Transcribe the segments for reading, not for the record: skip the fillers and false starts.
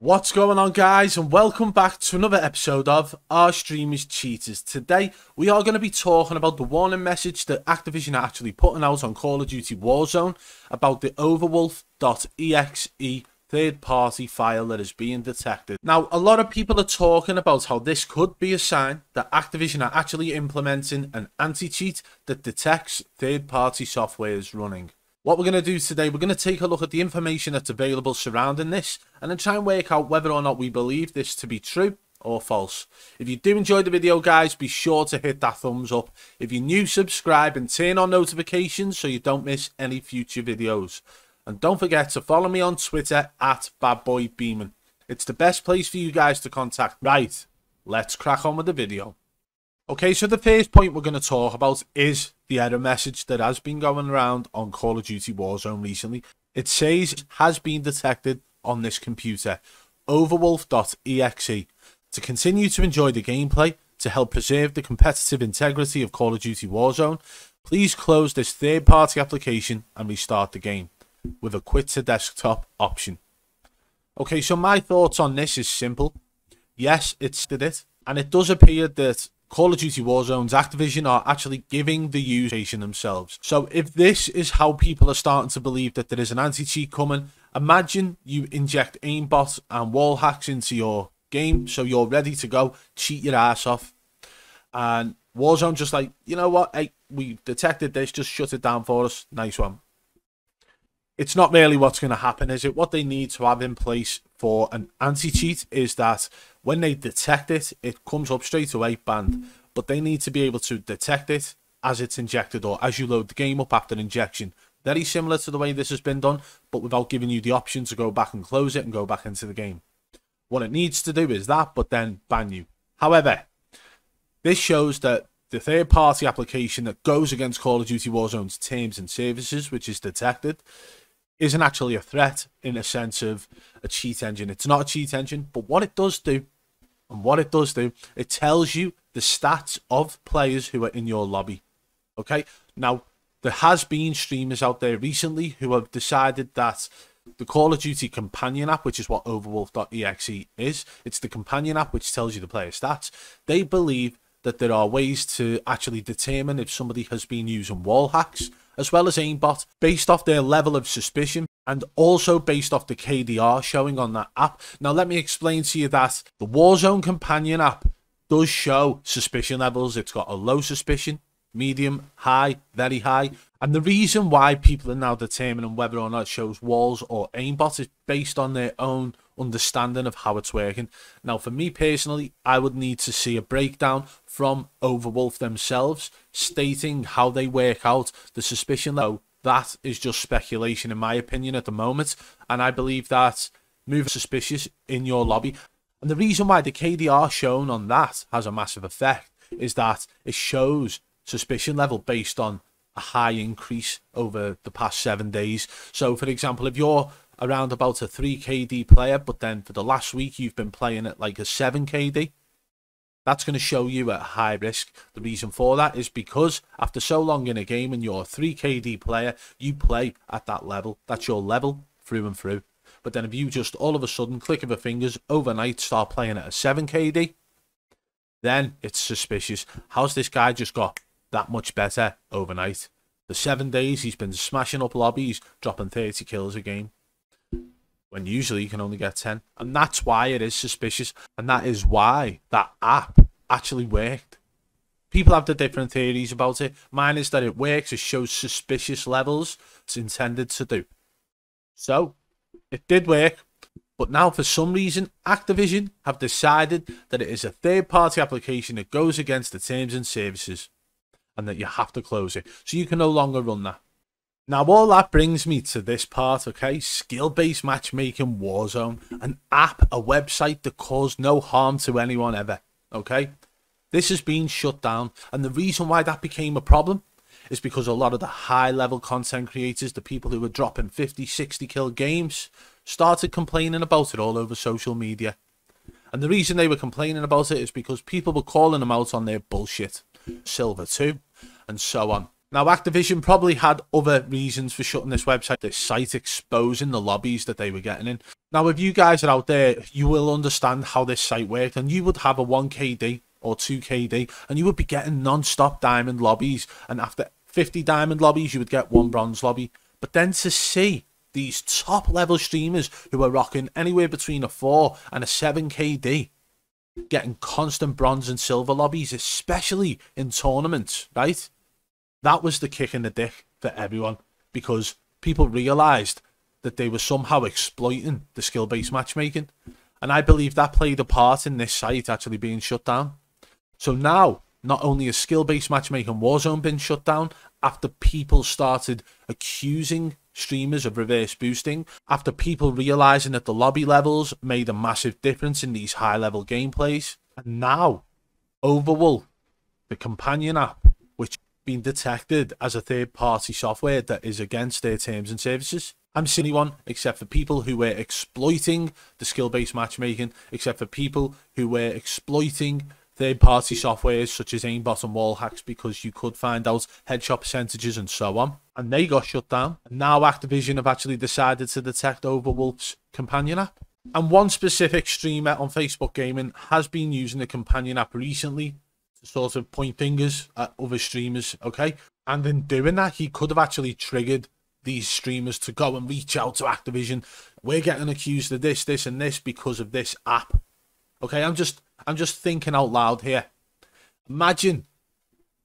What's going on, guys, and welcome back to another episode of Our Stream is Cheaters. Today we are going to be talking about the warning message that Activision are actually putting out on Call of Duty Warzone about the Overwolf.exe third-party file that is being detected. Now, a lot of people are talking about how this could be a sign that Activision are actually implementing an anti-cheat that detects third-party software is running. What we're going to do today, we're going to take a look at the information that's available surrounding this and then try and work out whether or not we believe this to be true or false. If you do enjoy the video, guys, be sure to hit that thumbs up. If you're new, subscribe and turn on notifications so you don't miss any future videos. And don't forget to follow me on Twitter at BadBoyBeeman. It's the best place for you guys to contact. Right, let's crack on with the video. Okay, so the first point we're going to talk about is the error message that has been going around on Call of Duty Warzone recently. It says it has been detected on this computer, Overwolf.exe. To continue to enjoy the gameplay, to help preserve the competitive integrity of Call of Duty Warzone, please close this third-party application and restart the game with a quit to desktop option. Okay, so my thoughts on this is simple. Yes, it's did it, and it does appear that Call of Duty Warzone's Activision are actually giving the user themselves. So if this is how people are starting to believe that there is an anti-cheat coming, imagine you inject aimbot and wall hacks into your game so you're ready to go, cheat your ass off, and Warzone just like, you know what, hey, we detected this, just shut it down for us, nice one. It's not really what's going to happen, is it? What they need to have in place for an anti-cheat is that when they detect it, it comes up straight away banned. But they need to be able to detect it as it's injected or as you load the game up after injection. Very similar to the way this has been done, but without giving you the option to go back and close it and go back into the game. What it needs to do is that, but then ban you. However, this shows that the third-party application that goes against Call of Duty Warzone's terms and services, which is detected, isn't actually a threat in a sense of a cheat engine. It's not a cheat engine, but what it does do, it tells you the stats of players who are in your lobby. Okay, now there has been streamers out there recently who have decided that the Call of Duty companion app, which is what Overwolf.exe is, it's the companion app which tells you the player stats. They believe that there are ways to actually determine if somebody has been using wall hacks as well as aimbot based off their level of suspicion and also based off the KDR showing on that app. Now let me explain to you that the Warzone companion app does show suspicion levels. It's got a low suspicion, medium, high, very high, and the reason why people are now determining whether or not it shows walls or aimbot is based on their own understanding of how it's working. Now for me personally, I would need to see a breakdown from Overwolf themselves stating how they work out the suspicion level. That is just speculation in my opinion at the moment, and I believe that moving suspicious in your lobby, and the reason why the KDR shown on that has a massive effect is that it shows suspicion level based on a high increase over the past 7 days. So for example, if you're around about a 3 KD player, but then for the last week you've been playing at like a 7 KD, that's going to show you at high risk. The reason for that is because after so long in a game and you're a 3 KD player, you play at that level. That's your level through and through. But then if you just all of a sudden, click of a fingers, overnight start playing at a 7 KD, then it's suspicious. How's this guy just got that much better overnight? The 7 days he's been smashing up lobbies, dropping 30 kills a game, when usually you can only get 10. And that's why it is suspicious, and that is why that app actually worked. People have the different theories about it. Mine is that it works, it shows suspicious levels it's intended to do. So it did work, but now for some reason Activision have decided that it is a third-party application that goes against the terms and services and that you have to close it, so you can no longer run that. Now all that brings me to this part, okay? Skill-based matchmaking Warzone, an app, a website that caused no harm to anyone ever, okay? This has been shut down, and the reason why that became a problem is because a lot of the high-level content creators, the people who were dropping 50, 60 kill games, started complaining about it all over social media. And the reason they were complaining about it is because people were calling them out on their bullshit, Silver 2, and so on. Now, Activision probably had other reasons for shutting this website, this site exposing the lobbies that they were getting in. Now, if you guys are out there, you will understand how this site worked, and you would have a 1KD or 2KD, and you would be getting non-stop diamond lobbies, and after 50 diamond lobbies, you would get one bronze lobby. But then to see these top-level streamers who are rocking anywhere between a 4 and a 7KD getting constant bronze and silver lobbies, especially in tournaments, right? That was the kick in the dick for everyone, because people realised that they were somehow exploiting the skill-based matchmaking. And I believe that played a part in this site actually being shut down. So now, not only has skill-based matchmaking Warzone been shut down, after people started accusing streamers of reverse boosting, after people realising that the lobby levels made a massive difference in these high-level gameplays, and now Overwolf, the companion app, which been detected as a third-party software that is against their terms and services. I'm seeing anyone except for people who were exploiting the skill-based matchmaking, except for people who were exploiting third-party softwares such as aimbot and wall hacks, because you could find out headshot percentages and so on. And they got shut down. And now Activision have actually decided to detect Overwolf's companion app. And one specific streamer on Facebook Gaming has been using the companion app recently to sort of point fingers at other streamers, okay? And in doing that, he could have actually triggered these streamers to go and reach out to Activision. We're getting accused of this, this, and this because of this app. Okay, I'm just thinking out loud here. Imagine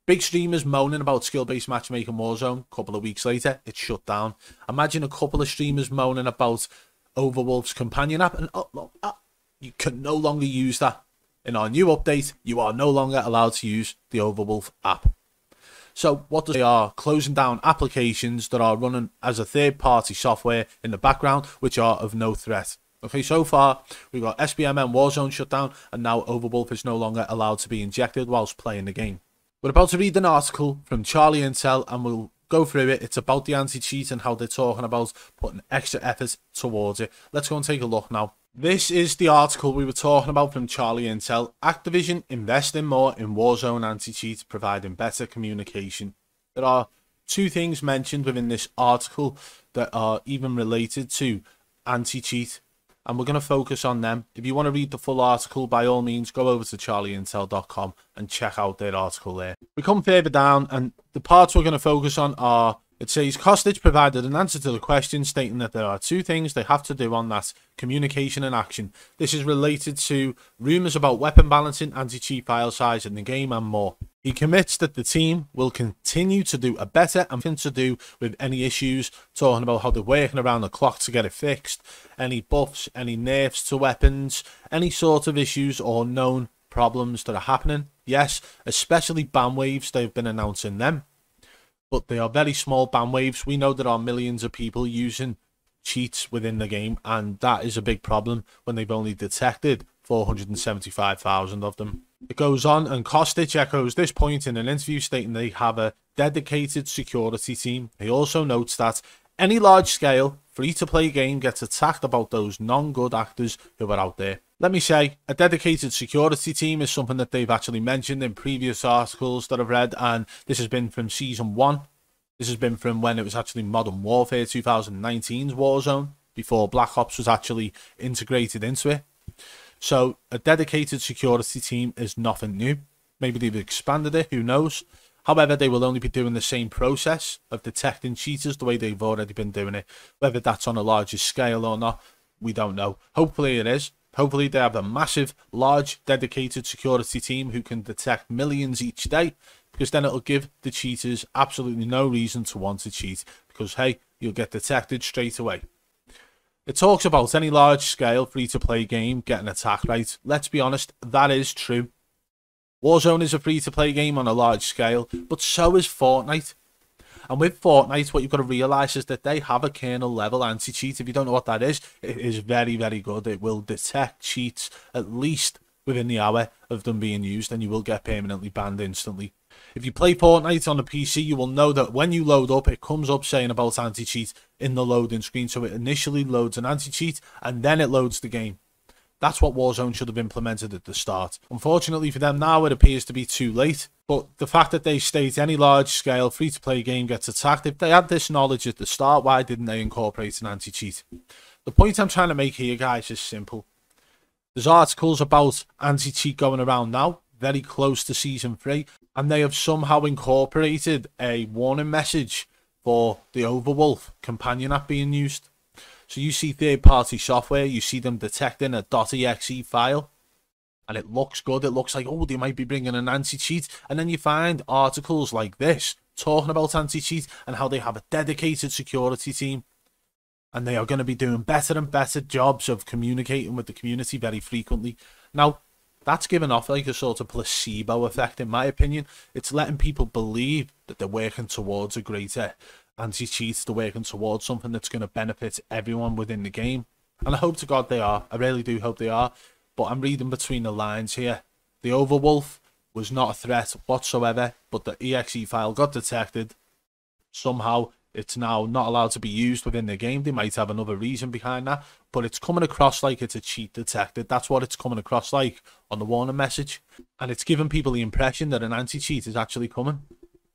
big streamers moaning about skill-based matchmaking Warzone. A couple of weeks later, it's shut down. Imagine a couple of streamers moaning about Overwolf's companion app, and you can no longer use that. In our new update, you are no longer allowed to use the Overwolf app. So what they are closing down applications that are running as a third-party software in the background, which are of no threat. Okay, so far we've got SBMM Warzone shut down, and now Overwolf is no longer allowed to be injected whilst playing the game. We're about to read an article from Charlie Intel, and we'll go through it. It's about the anti-cheat and how they're talking about putting extra effort towards it. Let's go and take a look now. This is the article we were talking about from Charlie Intel. Activision investing more in Warzone anti-cheat, providing better communication. There are two things mentioned within this article that are even related to anti-cheat, and we're going to focus on them. If you want to read the full article, by all means, go over to charlieintel.com and check out their article there. We come further down, and the parts we're going to focus on are, it says, Kostic provided an answer to the question, stating that there are two things they have to do on that: communication and action. This is related to rumours about weapon balancing, anti-cheat file size in the game, and more. He commits that the team will continue to do a better and thing to do with any issues, talking about how they're working around the clock to get it fixed, any buffs, any nerfs to weapons, any sort of issues or known problems that are happening. Yes, especially ban waves, they've been announcing them, but they are very small ban waves. We know there are millions of people using cheats within the game, and that is a big problem when they've only detected 475,000 of them. It goes on, and Kostic echoes this point in an interview, stating they have a dedicated security team. He also notes that any large-scale, free-to-play game gets attacked about those non-good actors who are out there. Let me say, a dedicated security team is something that they've actually mentioned in previous articles that I've read, and this has been from Season 1. This has been from when it was actually Modern Warfare 2019's Warzone, before Black Ops was actually integrated into it. So a dedicated security team is nothing new. Maybe they've expanded it, who knows. However, they will only be doing the same process of detecting cheaters the way they've already been doing it. Whether that's on a larger scale or not, we don't know. Hopefully it is. Hopefully they have a massive, large, dedicated security team who can detect millions each day, because then it'll give the cheaters absolutely no reason to want to cheat, because, hey, you'll get detected straight away. It talks about any large-scale free-to-play game getting attacked, right? Let's be honest, that is true. Warzone is a free-to-play game on a large scale, but so is Fortnite. And with Fortnite, what you've got to realise is that they have a kernel-level anti-cheat. If you don't know what that is, it is very, very good. It will detect cheats at least within the hour of them being used, and you will get permanently banned instantly. If you play Fortnite on the PC, you will know that when you load up, it comes up saying about anti-cheat in the loading screen. So it initially loads an anti-cheat, and then it loads the game. That's what Warzone should have implemented at the start. Unfortunately for them now, it appears to be too late. But the fact that they state any large-scale free-to-play game gets attacked, if they had this knowledge at the start, why didn't they incorporate an anti-cheat? The point I'm trying to make here, guys, is simple. There's articles about anti-cheat going around now, very close to Season 3, and they have somehow incorporated a warning message for the Overwolf companion app being used. So you see third-party software, you see them detecting a .exe file, and it looks good. It looks like, oh, they might be bringing an anti-cheat. And then you find articles like this talking about anti-cheat and how they have a dedicated security team. And they are going to be doing better and better jobs of communicating with the community very frequently. Now, that's giving off like a sort of placebo effect, in my opinion. It's letting people believe that they're working towards a greater anti-cheat, they're working towards something that's going to benefit everyone within the game. And I hope to God they are. I really do hope they are. But I'm reading between the lines here. The Overwolf was not a threat whatsoever, but the exe file got detected. Somehow, it's now not allowed to be used within the game. They might have another reason behind that, but it's coming across like it's a cheat detected. That's what it's coming across like on the warning message. And it's giving people the impression that an anti-cheat is actually coming.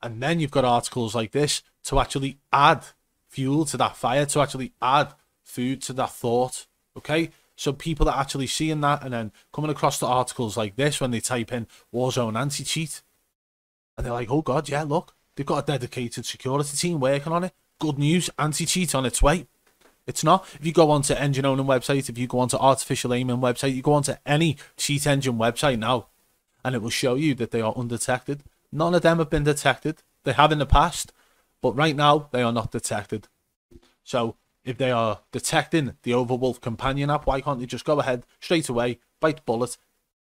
And then you've got articles like this to actually add fuel to that fire, to actually add food to that thought, okay? So people are actually seeing that and then coming across the articles like this when they type in Warzone anti-cheat. And they're like, oh God, yeah, look, they've got a dedicated security team working on it. Good news, anti-cheat on its way. It's not. If you go onto engine owning website, if you go onto artificial aiming website, you go onto any cheat engine website now, and it will show you that they are undetected. None of them have been detected. They have in the past, but right now they are not detected. So if they are detecting the Overwolf companion app, why can't they just go ahead straight away, bite the bullet,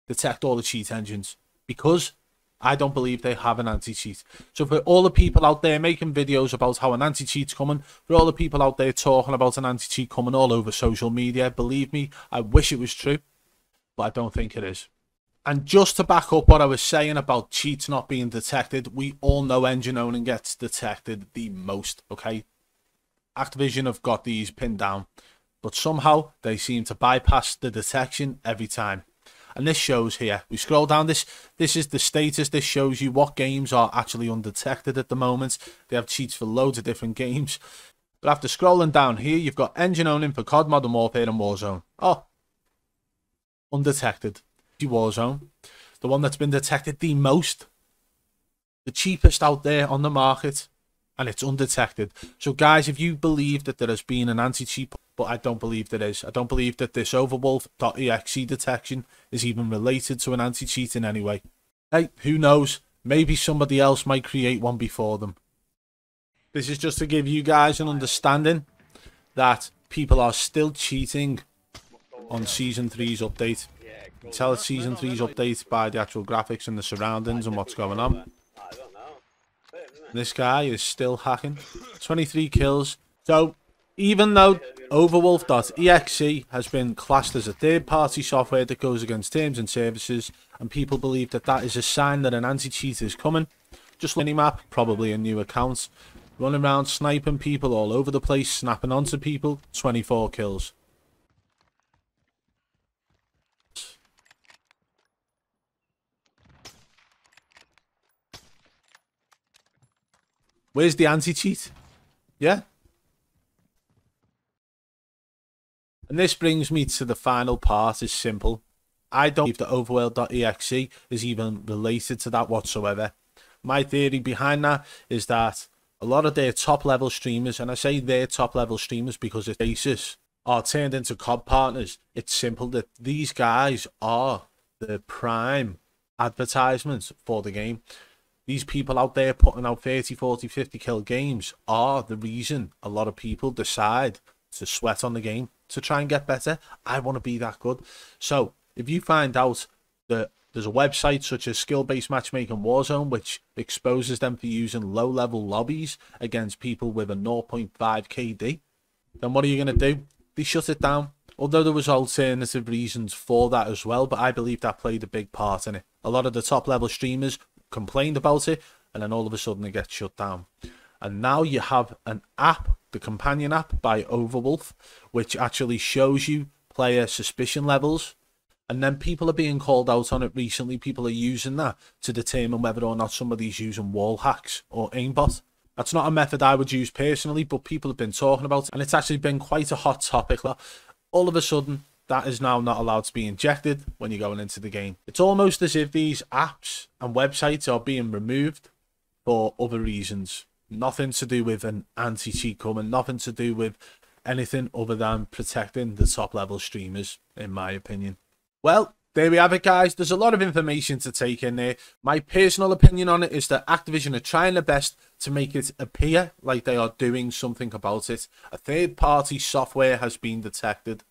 detect all the cheat engines? Because I don't believe they have an anti-cheat. So for all the people out there making videos about how an anti-cheat's coming, for all the people out there talking about an anti-cheat coming all over social media, believe me, I wish it was true, but I don't think it is. And just to back up what I was saying about cheats not being detected, we all know engine owning gets detected the most, okay? Activision have got these pinned down, but somehow they seem to bypass the detection every time. And this shows here, we scroll down, this is the status. This shows you what games are actually undetected at the moment. They have cheats for loads of different games. But after scrolling down here, you've got engine owning for COD, Modern Warfare and Warzone. Oh, undetected. Warzone, the one that's been detected the most, the cheapest out there on the market, and it's undetected. So guys, if you believe that there has been an anti-cheat, but I don't believe there is. I don't believe that this Overwolf.exe detection is even related to an anti-cheat in any way. Hey, who knows? Maybe somebody else might create one before them. This is just to give you guys an understanding that people are still cheating on Season 3's update. You can tell it's Season 3's update by the actual graphics and the surroundings and what's going on. This guy is still hacking. 23 kills. So, even though Overwolf.exe has been classed as a third-party software that goes against terms and services, and people believe that that is a sign that an anti-cheat is coming, just like any map, probably a new account, running around sniping people all over the place, snapping onto people, 24 kills. Where's the anti-cheat? Yeah? And this brings me to the final part. It's simple. I don't believe that Overworld.exe is even related to that whatsoever. My theory behind that is that a lot of their top level streamers, and I say their top level streamers because it's basis, are turned into COD partners. It's simple that these guys are the prime advertisements for the game. These people out there putting out 30, 40, 50 kill games are the reason a lot of people decide to sweat on the game to try and get better. I want to be that good. So if you find out that there's a website such as Skill-Based Matchmaking Warzone which exposes them for using low-level lobbies against people with a 0.5 KD, then what are you going to do? They shut it down. Although there was alternative reasons for that as well, but I believe that played a big part in it. A lot of the top-level streamers complained about it, and then all of a sudden it gets shut down. And now you have an app, the companion app by Overwolf, which actually shows you player suspicion levels. And then people are being called out on it recently. People are using that to determine whether or not somebody's using wall hacks or aimbot. That's not a method I would use personally, but people have been talking about it, and it's actually been quite a hot topic. All of a sudden, that is now not allowed to be injected when you're going into the game. It's almost as if these apps and websites are being removed for other reasons. Nothing to do with an anti-cheat coming, nothing to do with anything other than protecting the top level streamers, in my opinion. Well, there we have it, guys. There's a lot of information to take in there. My personal opinion on it is that Activision are trying their best to make it appear like they are doing something about it. A third-party software has been detected.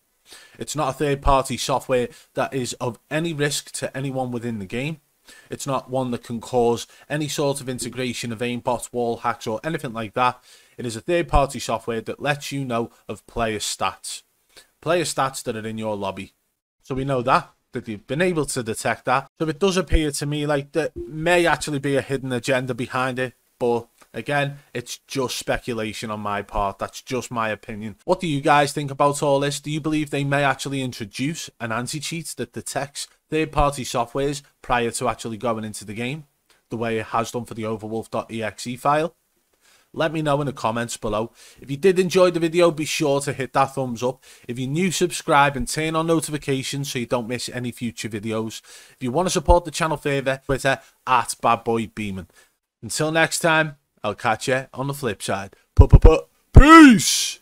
It's not a third-party software that is of any risk to anyone within the game. It's not one that can cause any sort of integration of aimbots, wall hacks, or anything like that. It is a third-party software that lets you know of player stats. Player stats that are in your lobby. So we know that you've been able to detect that. So it does appear to me like there may actually be a hidden agenda behind it. But again, it's just speculation on my part. That's just my opinion. What do you guys think about all this? Do you believe they may actually introduce an anti-cheat that detects third-party softwares prior to actually going into the game, the way it has done for the Overwolf.exe file? Let me know in the comments below. If you did enjoy the video, be sure to hit that thumbs up. If you're new, subscribe and turn on notifications so you don't miss any future videos. If you want to support the channel further, Twitter @BadBoyBeeman. Until next time, I'll catch you on the flip side. Peace!